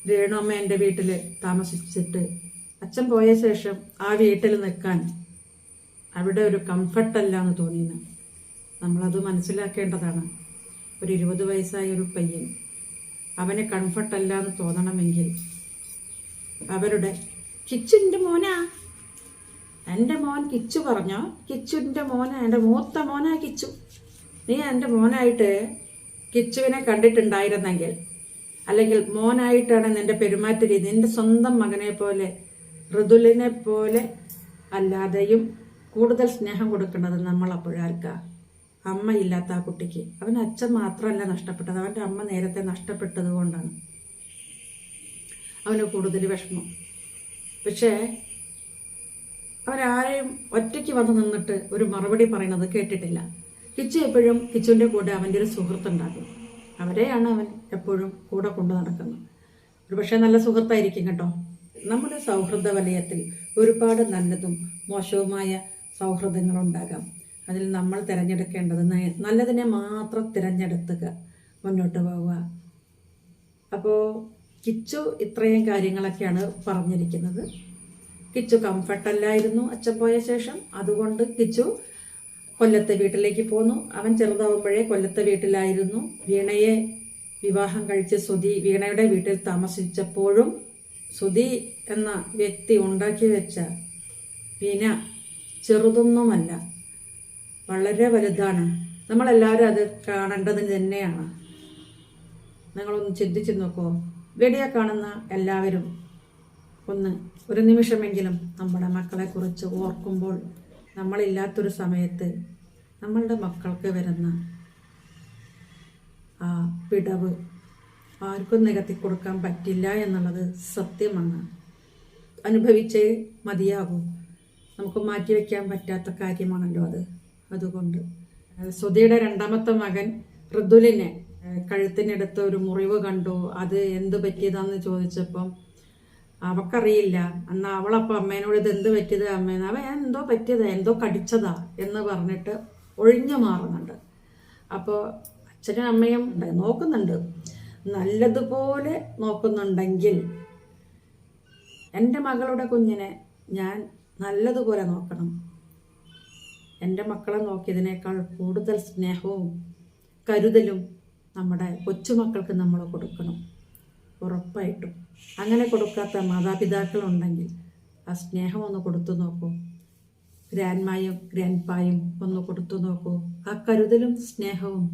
രേണു അമ്മ എൻ്റെ വീട്ടിൽ താമസിച്ചിട്ട് അച്ഛൻ പോയ ശേഷം ആ വീട്ടിൽ നിൽക്കാൻ അവിടെ ഒരു കംഫർട്ടല്ല എന്ന് തോന്നിയെന്ന് നമ്മളത് മനസ്സിലാക്കേണ്ടതാണ്. ഒരു 20 വയസ്സായ ഒരു പയ്യൻ അവന് കംഫർട്ടല്ല എന്ന് തോന്നണമെങ്കിൽ അവരുടെ കിച്ചുൻ്റെ മോനാ, എൻ്റെ മോൻ കിച്ചു പറഞ്ഞോ, കിച്ചുൻ്റെ മോനാ, എൻ്റെ മൂത്ത മോനാ കിച്ചു. നീ എൻ്റെ മോനായിട്ട് കിച്ചുവിനെ കണ്ടിട്ടുണ്ടായിരുന്നെങ്കിൽ, അല്ലെങ്കിൽ മോനായിട്ടാണ് നിന്റെ പെരുമാറ്റ രീതി, നിന്റെ സ്വന്തം മകനെ പോലെ ഋതുലിനെ പോലെ അല്ലാതെയും കൂടുതൽ സ്നേഹം കൊടുക്കേണ്ടത് നമ്മൾ അപ്പോഴാർക്കാ? അമ്മയില്ലാത്ത ആ കുട്ടിക്ക്. അവൻ അച്ഛൻ മാത്രമല്ല നഷ്ടപ്പെട്ടത്, അവൻ്റെ അമ്മ നേരത്തെ നഷ്ടപ്പെട്ടത് കൊണ്ടാണ് അവന് കൂടുതൽ വിഷമം. പക്ഷേ അവരാരെയും ഒറ്റയ്ക്ക് വന്ന് നിന്നിട്ട് ഒരു മറുപടി പറയുന്നത് കേട്ടിട്ടില്ല. കിച്ചു എപ്പോഴും കിച്ചുവിൻ്റെ കൂടെ അവൻ്റെ ഒരു സുഹൃത്തുണ്ടാകും. അവരെയാണ് അവൻ എപ്പോഴും കൂടെ കൊണ്ടു നടക്കുന്നത്. ഒരു പക്ഷേ നല്ല സുഹൃത്തായിരിക്കും കേട്ടോ. നമ്മുടെ സൗഹൃദ വലയത്തിൽ ഒരുപാട് നല്ലതും മോശവുമായ സൗഹൃദങ്ങളുണ്ടാകാം. അതിൽ നമ്മൾ തിരഞ്ഞെടുക്കേണ്ടത് നല്ലതിനെ മാത്രം തിരഞ്ഞെടുത്തുക, മുന്നോട്ട് പോവുക. അപ്പോൾ കിച്ചു ഇത്രയും കാര്യങ്ങളൊക്കെയാണ് പറഞ്ഞിരിക്കുന്നത്. കിച്ചു കംഫർട്ടല്ലായിരുന്നു അച്ഛൻ പോയ ശേഷം. അതുകൊണ്ട് കിച്ചു കൊല്ലത്തെ വീട്ടിലേക്ക് പോന്നു. അവൻ ചെറുതാവുമ്പോഴേ കൊല്ലത്തെ വീട്ടിലായിരുന്നു. വീണയെ വിവാഹം കഴിച്ച് സുധി വീണയുടെ വീട്ടിൽ താമസിച്ചപ്പോഴും സുധി എന്ന വ്യക്തി ഉണ്ടാക്കി വെച്ച വീണ ചെറുതൊന്നുമല്ല, വളരെ വലുതാണ്. നമ്മളെല്ലാവരും അത് കാണേണ്ടത് തന്നെയാണ്. നിങ്ങളൊന്ന് ചിന്തിച്ചു നോക്കൂ. വീഡിയോ കാണുന്ന എല്ലാവരും ഒരു നിമിഷമെങ്കിലും നമ്മുടെ മക്കളെക്കുറിച്ച് ഓർക്കുമ്പോൾ, നമ്മളില്ലാത്തൊരു സമയത്ത് നമ്മളുടെ മക്കൾക്ക് വരുന്ന ആ പിടവ് ആർക്കും നികത്തി കൊടുക്കാൻ പറ്റില്ല എന്നുള്ളത് സത്യമാണ്. അനുഭവിച്ചേ മതിയാകൂ. നമുക്ക് മാറ്റിവെക്കാൻ പറ്റാത്ത കാര്യമാണല്ലോ അത്. അതുകൊണ്ട് സുധിയുടെ രണ്ടാമത്തെ മകൻ ഋതുലിനെ കഴുത്തിനടുത്ത് ഒരു മുറിവ് കണ്ടു. അത് എന്ത് പറ്റിയതാന്ന് ചോദിച്ചപ്പം അവക്കറിയില്ല. എന്നാൽ അവളപ്പോൾ അമ്മേനോട് ഇത് എന്ത് പറ്റിയത് അമ്മേന്ന്, അവൻ എന്തോ പറ്റിയതാ, എന്തോ കടിച്ചതാ എന്ന് പറഞ്ഞിട്ട് ഒഴിഞ്ഞു മാറുന്നുണ്ട്. അപ്പോൾ അച്ഛനും അമ്മയും നോക്കുന്നുണ്ട്, നല്ലതുപോലെ നോക്കുന്നുണ്ടെങ്കിൽ എൻ്റെ മകളുടെ കുഞ്ഞിനെ ഞാൻ നല്ലതുപോലെ നോക്കണം. എൻ്റെ മക്കളെ നോക്കിയതിനേക്കാൾ കൂടുതൽ സ്നേഹവും കരുതലും നമ്മുടെ കൊച്ചുമക്കൾക്ക് നമ്മൾ കൊടുക്കണം, ഉറപ്പായിട്ടും. അങ്ങനെ കൊടുക്കാത്ത മാതാപിതാക്കളുണ്ടെങ്കിൽ ആ സ്നേഹം ഒന്ന് കൊടുത്തു നോക്കൂ. ഗ്രാൻഡ്മായും ഗ്രാൻഡ്പായും ഒന്ന് കൊടുത്തു നോക്കൂ. ആ കരുതലും സ്നേഹവും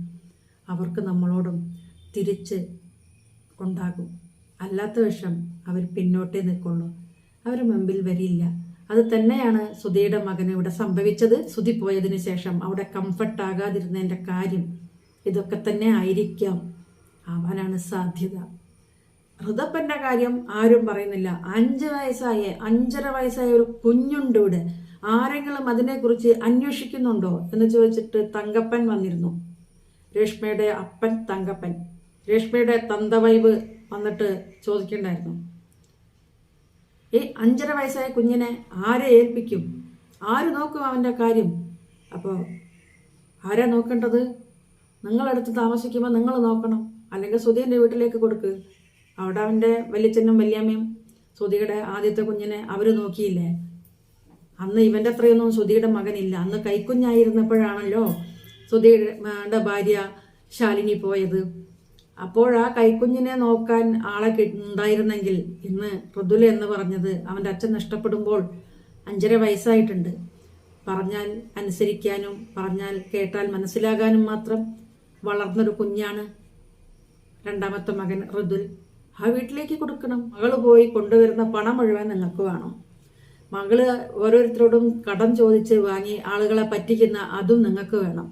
അവർക്ക് നമ്മളോടും തിരിച്ച് ഉണ്ടാകും. അല്ലാത്ത പക്ഷം അവർ പിന്നോട്ടേ നിൽക്കുള്ളൂ, അവർ മുമ്പിൽ വരില്ല. അത് തന്നെയാണ് സുധിയുടെ മകന് ഇവിടെ സംഭവിച്ചത്. സുധി പോയതിന് ശേഷം അവിടെ കംഫർട്ട് ആകാതിരുന്നതിൻ്റെ കാര്യം ഇതൊക്കെ തന്നെ ആയിരിക്കാം, ആവാനാണ് സാധ്യത. ഋതപ്പൻ്റെ കാര്യം ആരും പറയുന്നില്ല. 5.5 വയസ്സായ ഒരു കുഞ്ഞുണ്ട് ഇവിടെ. ആരെങ്കിലും അതിനെക്കുറിച്ച് അന്വേഷിക്കുന്നുണ്ടോ എന്ന് ചോദിച്ചിട്ട് തങ്കപ്പൻ വന്നിരുന്നു. രേഷ്മയുടെ അപ്പൻ തങ്കപ്പൻ, രേഷ്മയുടെ തന്തവൈബ് വന്നിട്ട് ചോദിക്കണ്ടായിരുന്നു, ഈ 5.5 വയസ്സായ കുഞ്ഞിനെ ആരെ ഏൽപ്പിക്കും? ആര് നോക്കും അവൻ്റെ കാര്യം? അപ്പോൾ ആരാ നോക്കേണ്ടത്? നിങ്ങളടുത്ത് താമസിക്കുമ്പോൾ നിങ്ങൾ നോക്കണം, അല്ലെങ്കിൽ സുധീൻ്റെ വീട്ടിലേക്ക് കൊടുക്ക്. അവിടെ അവൻ്റെ വലിയച്ഛനും വലിയമ്മയും സുധിയുടെ ആദ്യത്തെ കുഞ്ഞിനെ അവർ നോക്കിയില്ലേ? അന്ന് ഇവൻ്റെ അത്രയൊന്നും സുധിയുടെ മകനില്ല. അന്ന് കൈക്കുഞ്ഞായിരുന്നപ്പോഴാണല്ലോ സുധിയുടെ ഭാര്യ ശാലിനി പോയത്. അപ്പോൾ ആ കൈക്കുഞ്ഞിനെ നോക്കാൻ ആളെ ഉണ്ടായിരുന്നെങ്കിൽ ഇന്ന് ഋതുല എന്ന് പറഞ്ഞത് അവൻ്റെ അച്ഛൻ നഷ്ടപ്പെടുമ്പോൾ 5.5 വയസ്സായിട്ടുണ്ട്. പറഞ്ഞാൽ അനുസരിക്കാനും പറഞ്ഞാൽ കേട്ടാൽ മനസ്സിലാകാനും മാത്രം വളർന്നൊരു കുഞ്ഞാണ് രണ്ടാമത്തെ മകൻ ഋതുൽ. ആ വീട്ടിലേക്ക് കൊടുക്കണം. മകള് പോയി കൊണ്ടുവരുന്ന പണം മുഴുവൻ നിങ്ങൾക്ക് വേണം. മകള് ഓരോരുത്തരോടും കടം ചോദിച്ച് വാങ്ങി ആളുകളെ പറ്റിക്കുന്ന അതും നിങ്ങൾക്ക് വേണം.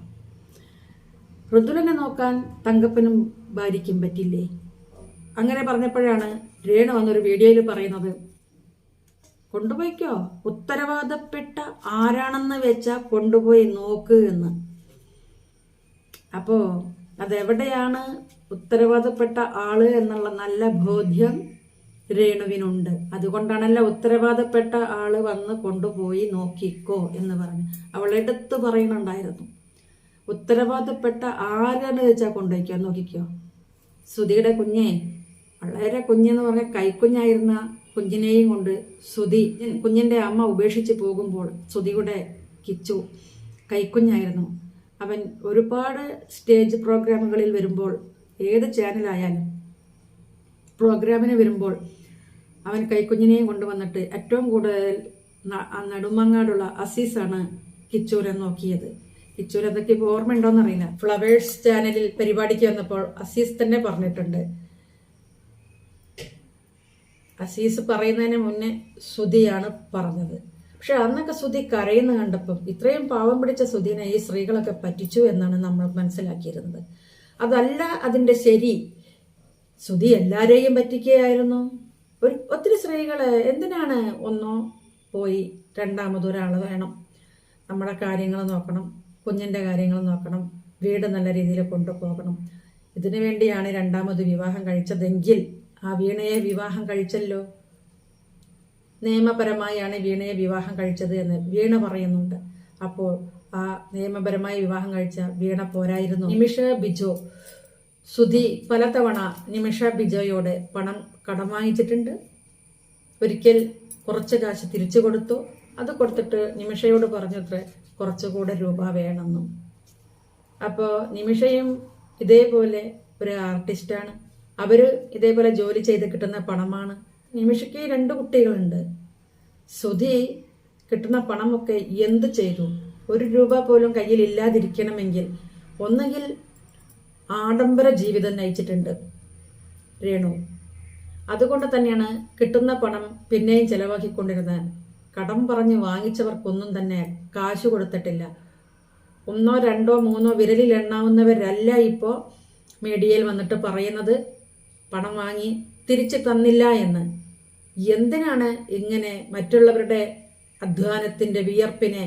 ഋതുലിനെ നോക്കാൻ തങ്കപ്പനും ഭാര്യയ്ക്കും പറ്റില്ലേ? അങ്ങനെ പറഞ്ഞപ്പോഴാണ് രേണു വന്നൊരു വീഡിയോയിൽ പറയുന്നത്, കൊണ്ടുപോയിക്കോ, ഉത്തരവാദപ്പെട്ട ആരാണെന്ന് വെച്ചാൽ കൊണ്ടുപോയി നോക്ക് എന്ന്. അപ്പോൾ അതെവിടെയാണ് ഉത്തരവാദപ്പെട്ട ആള് എന്നുള്ള നല്ല ബോധ്യം രേണുവിനുണ്ട്. അതുകൊണ്ടാണല്ലോ ഉത്തരവാദപ്പെട്ട ആള് വന്ന് കൊണ്ടുപോയി നോക്കിക്കോ എന്ന് പറഞ്ഞു. അവൾ എടുത്തു പറയുന്നുണ്ടായിരുന്നു, ഉത്തരവാദപ്പെട്ട ആരാന്ന് വെച്ചാൽ കൊണ്ടുപോയിക്കോ, നോക്കിക്കോ. സുധിയുടെ കുഞ്ഞെ വളരെ കുഞ്ഞെന്ന് പറഞ്ഞാൽ കൈക്കുഞ്ഞായിരുന്ന കുഞ്ഞിനെയും കൊണ്ട് സുധി, കുഞ്ഞിൻ്റെ അമ്മ ഉപേക്ഷിച്ച് പോകുമ്പോൾ സുധിയുടെ കിച്ചു കൈക്കുഞ്ഞായിരുന്നു. അവൻ ഒരുപാട് സ്റ്റേജ് പ്രോഗ്രാമുകളിൽ വരുമ്പോൾ, ഏത് ചാനലായാലും പ്രോഗ്രാമിന് വരുമ്പോൾ അവൻ കൈക്കുഞ്ഞിനെയും കൊണ്ടുവന്നിട്ട് ഏറ്റവും കൂടുതൽ നെടുമങ്ങാടുള്ള അസീസാണ് കിച്ചൂരെ നോക്കിയത്. കിച്ചൂർ അതൊക്കെ ഇപ്പോൾ ഓർമ്മയുണ്ടോയെന്നറിയില്ല. ഫ്ലവേഴ്സ് ചാനലിൽ പരിപാടിക്ക് വന്നപ്പോൾ അസീസ് തന്നെ പറഞ്ഞിട്ടുണ്ട്. അസീസ് പറയുന്നതിന് മുന്നേ സുധിയാണ് പറഞ്ഞത്. പക്ഷെ അന്നൊക്കെ സുധി കരയുന്ന കണ്ടപ്പം ഇത്രയും പാവം പിടിച്ച സുധീനെ ഈ സ്ത്രീകളൊക്കെ പറ്റിച്ചു എന്നാണ് നമ്മൾ മനസ്സിലാക്കിയിരുന്നത്. അതല്ല അതിൻ്റെ ശരി. സുധി എല്ലാവരെയും പറ്റിക്കുകയായിരുന്നു. ഒത്തിരി സ്ത്രീകള് എന്തിനാണ് ഒന്നോ പോയി രണ്ടാമതൊരാൾ വേണം, നമ്മുടെ കാര്യങ്ങൾ നോക്കണം, കുഞ്ഞിൻ്റെ കാര്യങ്ങൾ നോക്കണം, വീട് നല്ല രീതിയിൽ കൊണ്ടുപോകണം. ഇതിനു വേണ്ടിയാണ് രണ്ടാമത് വിവാഹം കഴിച്ചതെങ്കിൽ ആ വീണയെ വിവാഹം കഴിച്ചല്ലോ. നിയമപരമായാണ് വീണയെ വിവാഹം കഴിച്ചത് എന്ന് വീണ പറയുന്നുണ്ട്. അപ്പോൾ ആ നിയമപരമായി വിവാഹം കഴിച്ച വീണ പോരായിരുന്നു? നിമിഷ ബിജോ, സുധി പലതവണ നിമിഷ ബിജോയോട് പണം കടം വാങ്ങിച്ചിട്ടുണ്ട്. ഒരിക്കൽ കുറച്ച് കാശ് തിരിച്ചു കൊടുത്തു. അത് കൊടുത്തിട്ട് നിമിഷയോട് പറഞ്ഞത്രേ കുറച്ചുകൂടെ രൂപ വേണമെന്നും. അപ്പോൾ നിമിഷയും ഇതേപോലെ ഒരു ആർട്ടിസ്റ്റാണ്. അവർ ഇതേപോലെ ജോലി ചെയ്ത് കിട്ടുന്ന പണമാണ്. നിമിഷയ്ക്ക് 2 കുട്ടികളുണ്ട്. സുധി കിട്ടുന്ന പണമൊക്കെ എന്ത് ചെയ്തു? 1 രൂപ പോലും കയ്യിൽ ഇല്ലാതിരിക്കണമെങ്കിൽ ഒന്നുകിൽ ആഡംബര ജീവിതം നയിച്ചിട്ടുണ്ട് രേണു. അതുകൊണ്ട് തന്നെയാണ് കിട്ടുന്ന പണം പിന്നെയും ചെലവാക്കിക്കൊണ്ടിരുന്നത്. കടം പറഞ്ഞ് വാങ്ങിച്ചവർക്കൊന്നും തന്നെ കാശ് കൊടുത്തിട്ടില്ല. 1, 2, 3 വിരലിൽ എണ്ണാവുന്നവരല്ല ഇപ്പോൾ മീഡിയയിൽ വന്നിട്ട് പറയുന്നത് പണം വാങ്ങി തിരിച്ചു തന്നില്ല എന്ന്. എന്തിനാണ് ഇങ്ങനെ മറ്റുള്ളവരുടെ അധ്വാനത്തിൻ്റെ വിയർപ്പിനെ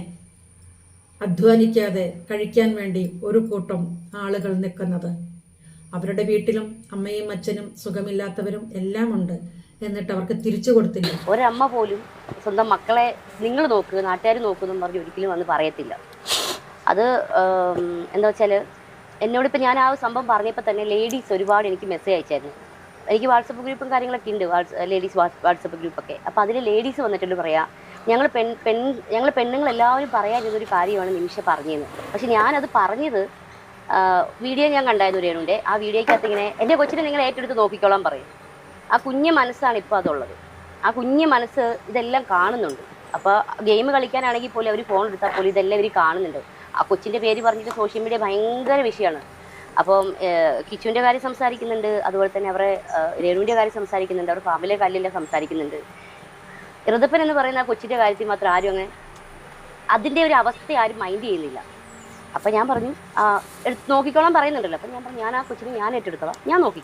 അധ്വാനിക്കാതെ കഴിക്കാൻ വേണ്ടി ഒരു കൂട്ടം ആളുകൾ നിൽക്കുന്നത്? അവരുടെ വീട്ടിലും അമ്മയും അച്ഛനും സുഖമില്ലാത്തവരും എല്ലാം ഉണ്ട്. എന്നിട്ട് അവർക്ക് തിരിച്ചു കൊടുത്തില്ല. ഒരമ്മ പോലും സ്വന്തം മക്കളെ നിങ്ങൾ നോക്കുക, നാട്ടുകാർ നോക്കുമെന്നും പറഞ്ഞ് ഒരിക്കലും വന്ന് പറയത്തില്ല. അത് എന്താ വെച്ചാൽ എന്നോടിപ്പോൾ ഞാൻ ആ സംഭവം പറഞ്ഞപ്പോൾ തന്നെ ലേഡീസ് ഒരുപാട് എനിക്ക് മെസ്സേജ് അയച്ചായിരുന്നു. എനിക്ക് വാട്സപ്പ് ഗ്രൂപ്പും കാര്യങ്ങളൊക്കെ ഉണ്ട്, ലേഡീസ് വാട്സപ്പ് ഗ്രൂപ്പൊക്കെ. അപ്പോൾ അതിൽ ലേഡീസ് വന്നിട്ടുണ്ട് പറയാം, ഞങ്ങൾ പെണ്ണുങ്ങളെല്ലാവരും പറയാനിരുന്നൊരു കാര്യമാണ് നിമിഷ പറഞ്ഞതെന്ന്. പക്ഷെ ഞാനത് പറഞ്ഞത് വീഡിയോ ഞാൻ കണ്ടായിരുന്നു രേണുവിൻ്റെ. ആ വീഡിയോയ്ക്കകത്ത് ഇങ്ങനെ എൻ്റെ കൊച്ചിനെ നിങ്ങൾ ഏറ്റെടുത്ത് നോക്കിക്കോളാൻ പറയും. ആ കുഞ്ഞ് മനസ്സാണ് ഇപ്പോൾ അതുള്ളത്. ആ കുഞ്ഞ് മനസ്സ് ഇതെല്ലാം കാണുന്നുണ്ട്. അപ്പോൾ ഗെയിം കളിക്കാനാണെങ്കിൽ പോലും അവർ ഫോൺ എടുത്താൽ പോലും ഇതെല്ലാം ഇവർ കാണുന്നുണ്ട്. ആ കൊച്ചിൻ്റെ പേര് പറഞ്ഞിട്ട് സോഷ്യൽ മീഡിയ ഭയങ്കര വിഷയമാണ്. അപ്പം കിച്ചുവിൻ്റെ കാര്യം സംസാരിക്കുന്നുണ്ട്, അതുപോലെ തന്നെ അവരുടെ രേണുവിൻ്റെ കാര്യം സംസാരിക്കുന്നുണ്ട്, അവരുടെ ഫാമിലിയെ കാര്യമെല്ലാം സംസാരിക്കുന്നുണ്ട്. ഋതുപ്പൻ എന്ന് പറയുന്ന ആ കൊച്ചിൻ്റെ കാര്യത്തിൽ മാത്രം ആരും അങ്ങനെ അതിൻ്റെ ഒരു അവസ്ഥ ആരും മൈൻഡ് ചെയ്യുന്നില്ല. അപ്പം ഞാൻ പറഞ്ഞു നോക്കിക്കോളാൻ പറയുന്നുണ്ടല്ലോ. അപ്പം ഞാൻ പറഞ്ഞു ഞാൻ ആ കൊച്ചിനെ ഞാൻ ഏറ്റെടുത്തോളാം, ഞാൻ നോക്കി.